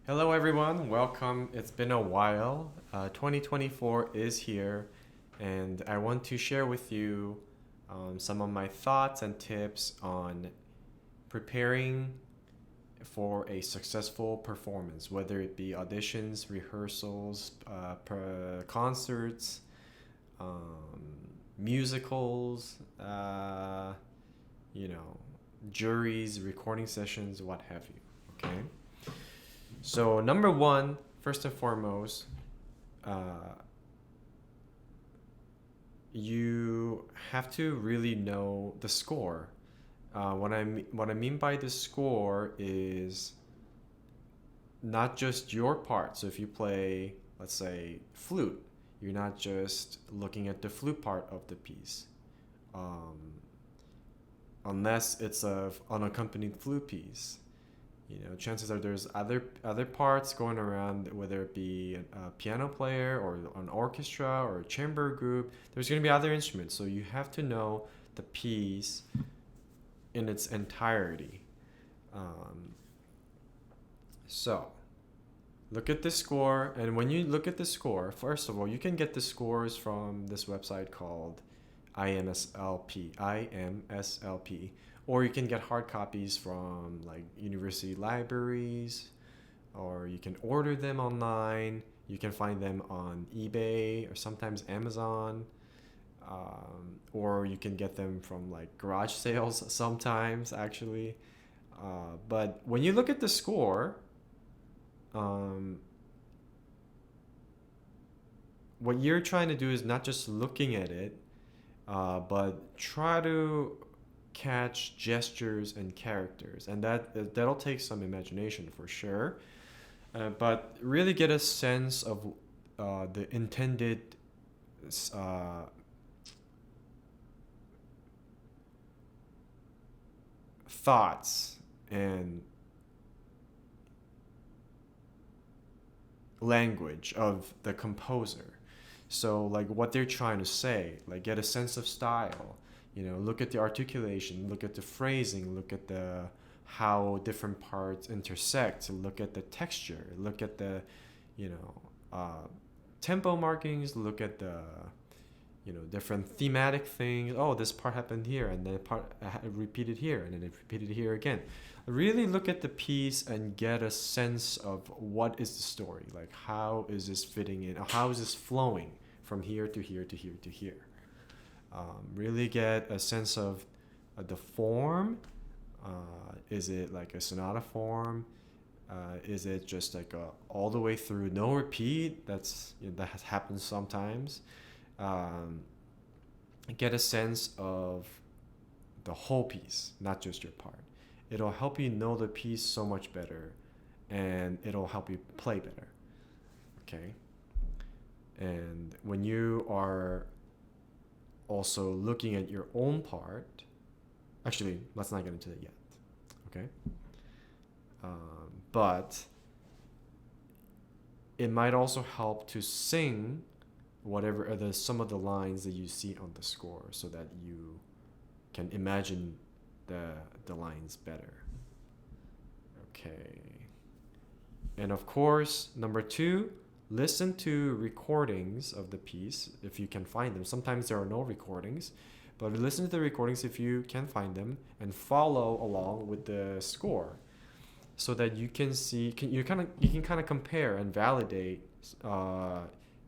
Hello, everyone. Welcome. It's been a while. 2024 is here, and I want to share with you some of my thoughts and tips on preparing for a successful performance, whether it be auditions, rehearsals, concerts, um, musicals, you know, juries, recording sessions, what have you. Okay. So number one, first and foremost, uh, you have to really know the score. What I mean by the score is not just your part. So if you play, let's say, flute, you're not just looking at the flute part of the piece, um, unless it's a unaccompanied flute piece. Chances are there's other parts going around, whether it be a piano player or an orchestra or a chamber group. There's going to be other instruments, so you have to know the piece in its entirety. um, so look at the score, and when you look at the score, first of all, you can get the scores from this website called IMSLP, or you can get hard copies from like university libraries, or you can order them online. You can find them on eBay or sometimes Amazon, or you can get them from like garage sales sometimes, actually. But when you look at the score, um, what you're trying to do is not just looking at it, but try to catch gestures and characters, and that'll take some imagination for sure. But really get a sense of the intended uh, thoughts and language of the composer. So, like what they're trying to say, like get a sense of style. Look at the articulation, look at the phrasing, look at the how different parts intersect. Look at the texture, look at the, you know, tempo markings. Look at the different thematic things. Oh, this part happened here, and then the part repeated here, and then it repeated here again. Really look at the piece and get a sense of what is the story. Like, how is this fitting in? How is this flowing from here to here to here to here? Really get a sense of the form. Is it like a sonata form? Is it just like a all the way through, no repeat? That has happened sometimes. um, get a sense of the whole piece, not just your part. It'll help you know the piece so much better, and it'll help you play better. Okay? And when you are also looking at your own part, actually, let's not get into that yet. Okay? But it might also help to sing whatever are some of the lines that you see on the score, so that you can imagine the the lines better. Okay. And of course, number two, listen to recordings of the piece if you can find them. Sometimes there are no recordings, but listen to the recordings if you can find them, and follow along with the score, so that you can see, you can kind of compare and validate uh,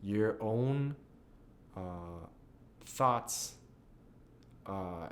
your own uh, thoughts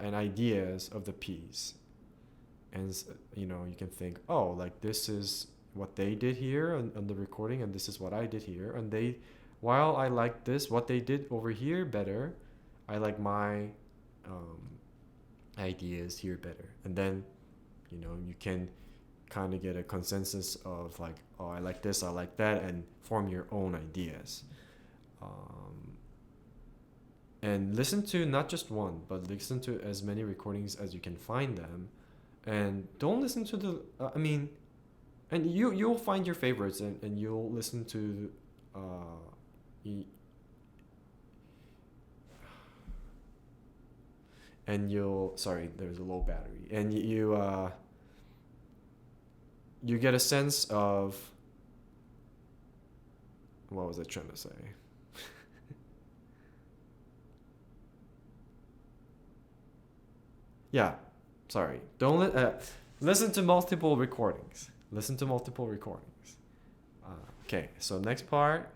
and ideas of the piece. And you can think, oh, like this is what they did here on the recording, and this is what I did here, and while I like this what they did over here better, I like my um, ideas here better. And then you can kind of get a consensus of like, oh, I like this, I like that, and form your own ideas. um, and listen to not just one, but listen to as many recordings as you can find them, and don't listen to the I mean, and you'll find your favorites, and you'll listen to uh y- and you'll sorry, there's a low battery, and you get a sense of What was I trying to say? Yeah, sorry. Don't listen to multiple recordings. Listen to multiple recordings. Okay, so next part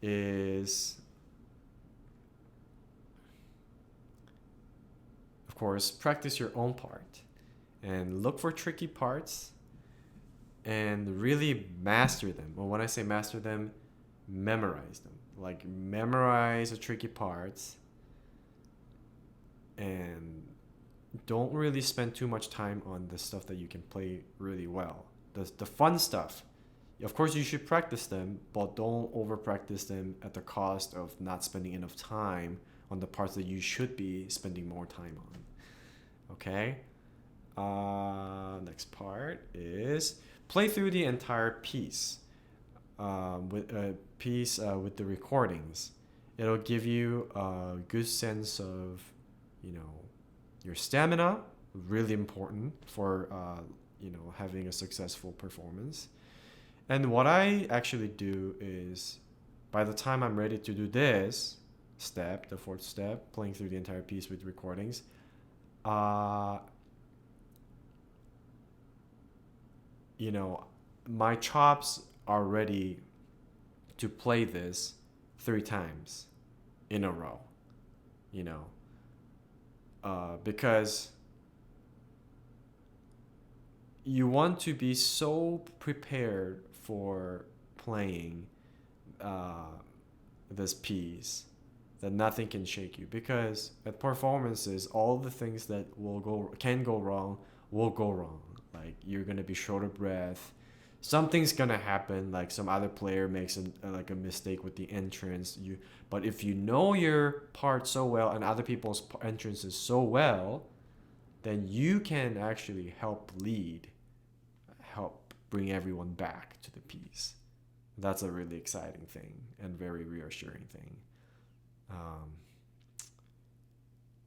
is, of course, practice your own part and look for tricky parts and really master them. Well, when I say master them, memorize them. Like memorize the tricky parts and don't really spend too much time on the stuff that you can play really well. The fun stuff. Of course, you should practice them, but don't over practice them at the cost of not spending enough time on the parts that you should be spending more time on. Okay? Next part is play through the entire piece with a piece with the recordings. It'll give you a good sense of, you know, your stamina, really important for having a successful performance. And what I actually do is, by the time I'm ready to do this step, the fourth step, playing through the entire piece with recordings, uh, my chops are ready to play this 3 times in a row, you know, because you want to be so prepared for playing this piece that nothing can shake you, because at performances all the things that can go wrong will go wrong. Like you're gonna be short of breath, something's gonna happen, like some other player makes a mistake with the entrance. But if you know your part so well and other people's entrances so well, then you can actually help bring everyone back to the piece. That's a really exciting thing and very reassuring thing.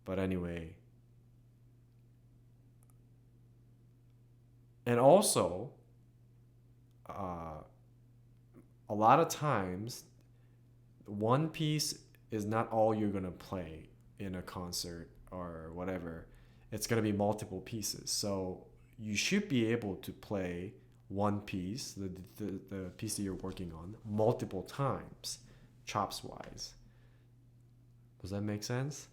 But anyway, and also, a lot of times, one piece is not all you're gonna play in a concert or whatever. It's gonna be multiple pieces. So you should be able to play one piece, the piece that you're working on, multiple times, chops wise. Does that make sense?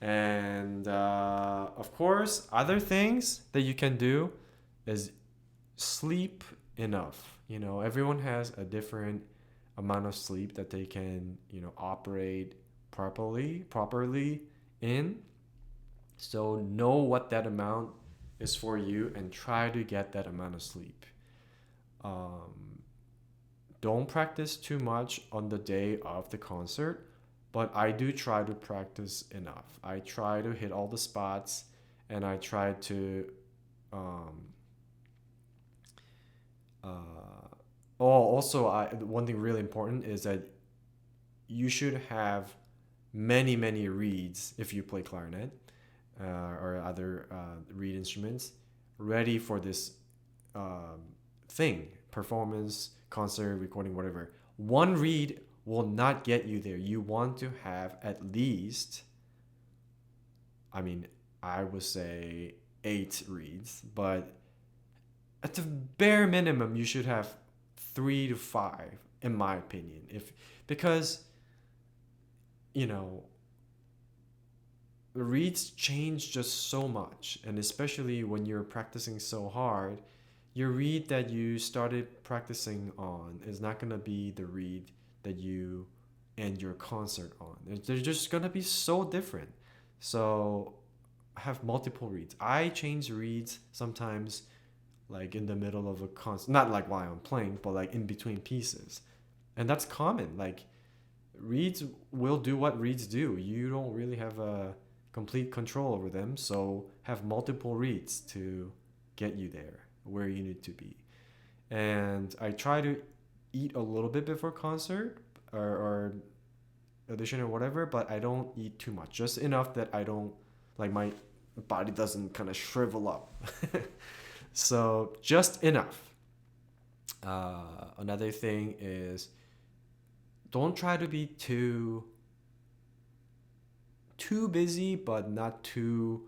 And of course, other things that you can do is sleep enough. Everyone has a different amount of sleep that they can, operate properly in. So know what that amount is for you and try to get that amount of sleep. Don't practice too much on the day of the concert, but I do try to practice enough. I try to hit all the spots, and I try to also, one thing really important is that you should have many reeds if you play clarinet or other reed instruments ready for this thing, performance, concert, recording, whatever. One reed will not get you there. You want to have at least, I would say 8 reeds, but at the bare minimum, you should have 3 to 5, in my opinion. Because the reeds change just so much, and especially when you're practicing so hard, your reed that you started practicing on is not gonna be the reed that you end your concert on. They're just gonna be so different. So have multiple reeds. I change reeds sometimes, like in the middle of a concert, not like while I'm playing, but like in between pieces, and that's common. Like reeds will do what reeds do. You don't really have a complete control over them, so have multiple reeds to get you there where you need to be. And I try to eat a little bit before concert or audition or whatever, but I don't eat too much, just enough that I don't, like, my body doesn't kind of shrivel up. So just enough. Another thing is, don't try to be too busy, but not too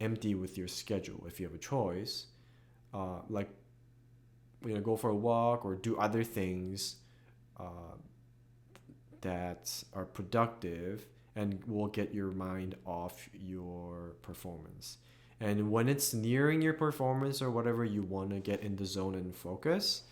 empty with your schedule. If you have a choice, like, go for a walk or do other things uh, that are productive and will get your mind off your performance. And when it's nearing your performance or whatever, you want to get in the zone and focus.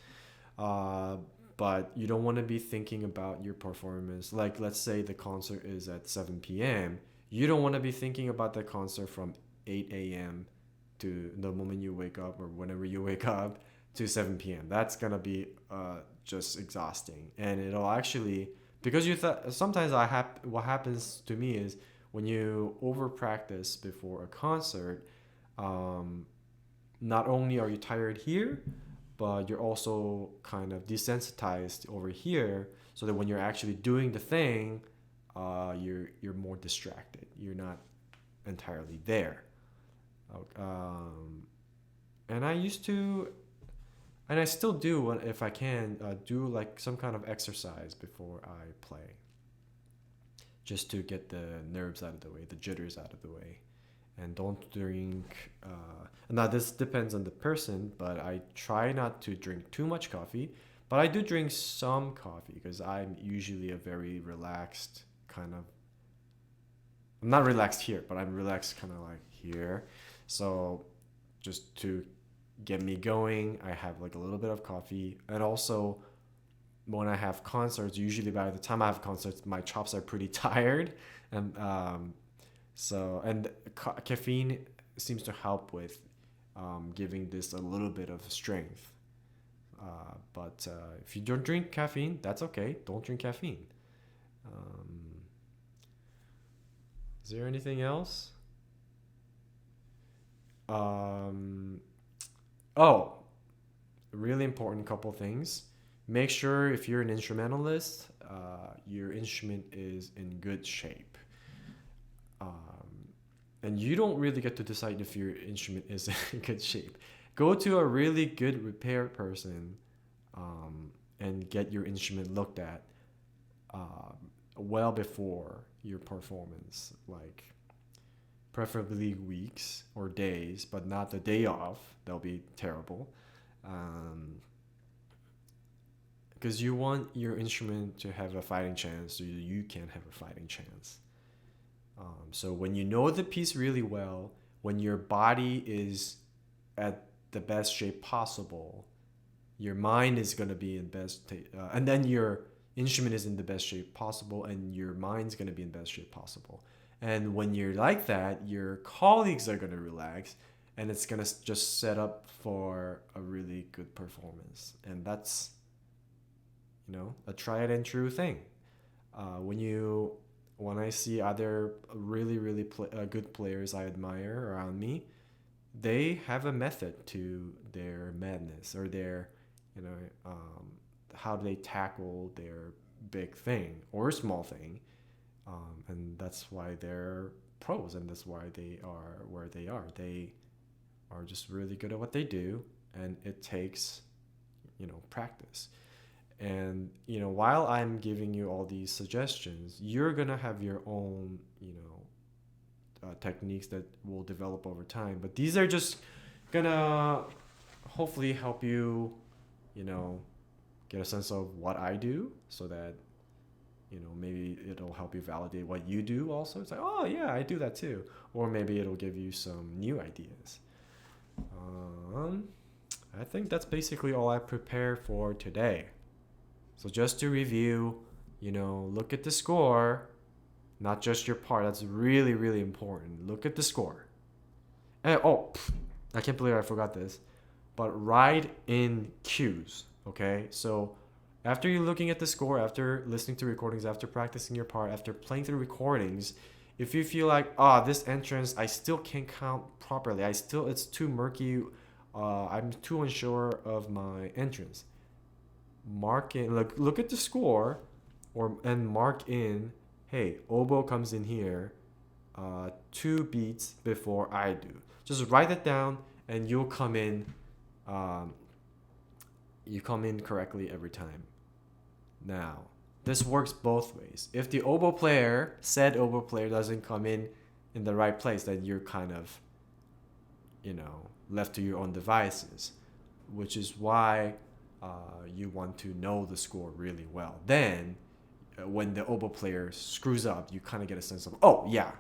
Uh, but you don't want to be thinking about your performance. Like, let's say the concert is at 7 p.m. You don't want to be thinking about the concert from 8 a.m. to the moment you wake up, or whenever you wake up, to 7 p.m. That's gonna be just exhausting, and it'll actually, because you thought sometimes what happens to me is, when you over practice before a concert, um, not only are you tired here, but you're also kind of desensitized over here, so that when you're actually doing the thing, you're more distracted. You're not entirely there. Um, and I used to, and I still do, if I can, do like some kind of exercise before I play, just to get the nerves out of the way, the jitters out of the way. And don't drink. Now this depends on the person, but I try not to drink too much coffee. But I do drink some coffee because I'm usually a very relaxed kind of. I'm not relaxed here, but I'm relaxed kind of like here. So just to get me going, I have like a little bit of coffee, and also when I have concerts, usually by the time I have concerts, my chops are pretty tired, and and caffeine seems to help with giving this a little bit of strength. But if you don't drink caffeine, that's okay. Don't drink caffeine. Um, is there anything else? Um, oh, really important couple things. Make sure if you're an instrumentalist, your instrument is in good shape. Um, and you don't really get to decide if your instrument is in good shape. Go to a really good repair person, um, and get your instrument looked at um, well before your performance, like preferably weeks or days, but not the day off. That'll be terrible. Um, because you want your instrument to have a fighting chance, so you can have a fighting chance. So when you know the piece really well, when your body is at the best shape possible, your mind is going to be in and then your instrument is in the best shape possible, and your mind's going to be in best shape possible. And when you're like that, your colleagues are going to relax, and it's going to just set up for a really good performance. And that's, a tried and true thing. When I see other really really good players I admire around me, they have a method to their madness, or their, you know, um, how they tackle their big thing or small thing, and that's why they're pros, and that's why they are where they are. They are just really good at what they do, and it takes, practice. And while I'm giving you all these suggestions, you're gonna have your own, techniques that will develop over time. But these are just gonna hopefully help you, you know, get a sense of what I do, so that maybe it'll help you validate what you do. Also, it's like, oh yeah, I do that too. Or maybe it'll give you some new ideas. Um, I think that's basically all I prepared for today. So just to review, look at the score, not just your part. That's really, really important. Look at the score. And, I can't believe I forgot this. But write in cues, okay? So after you're looking at the score, after listening to recordings, after practicing your part, after playing through recordings, if you feel like, this entrance, I still can't count properly. It's too murky. I'm too unsure of my entrance. Mark in, look at the score, and mark in, hey, oboe comes in here 2 beats before I do. Just write it down, and you'll come in um, you come in correctly every time. Now, this works both ways. If the said oboe player doesn't come in the right place, then you're kind of, left to your own devices, which is why you want to know the score really well. Then, when the oboe player screws up, you kind of get a sense of, oh yeah,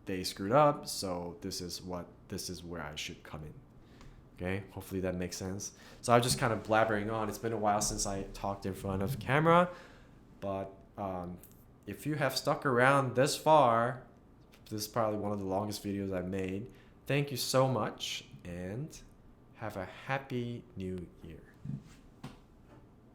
they screwed up, so this is where I should come in. Okay, hopefully that makes sense. So I'm just kind of blabbering on. It's been a while since I talked in front of camera, but if you have stuck around this far, this is probably one of the longest videos I've made. Thank you so much, and have a happy new year.